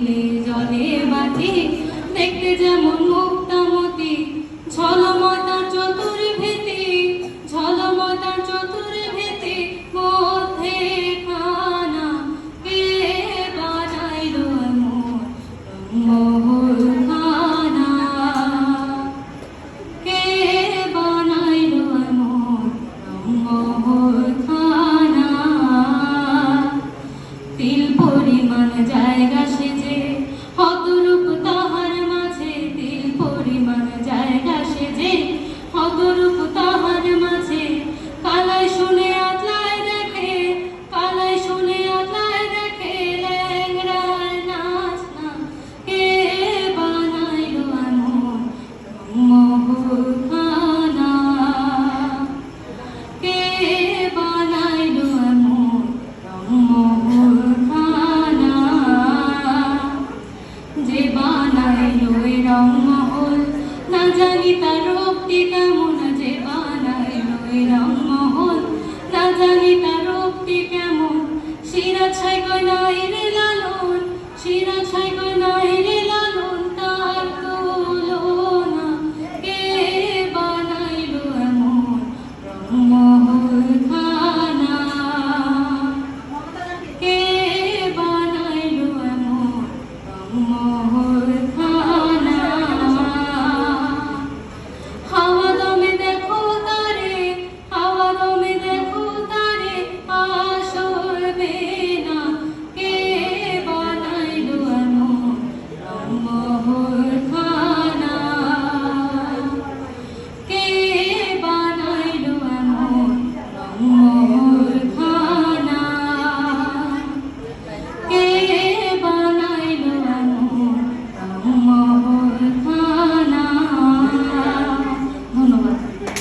দিলে জলে বাতি দেখতে যেমন মুক্তামতি ঝলময় তার চতুর ভীতি ঝলময় তার চতুর ভীতি মধ্যে খানা কে বানাইলো এমন রংমহল খানা কে বানাইলো এমন রংমহল খানা তিল পরিমাণ জায়গা সেজে হতরূপ তাহার মাঝে তিল পরিমাণ জায়গা সেজে হতরূপ তাহার মাঝে কালাই শুনে আতলায় দেখে কালাই শুনে আতলায় দেখে ল্যাংড়ার নাচ না কে বানাইলো এমন রংমহল খানা কে বানাইলো এমন রংমহল খানা যে বানাইলো এই রংমহল না জানি তার রূপটি কেমন যে বানাইলো এই রংমহল না জানি তার রূপটি কেমন শিরা ছাই কয় নাই রে লালন শিরা ছাই কয় নাই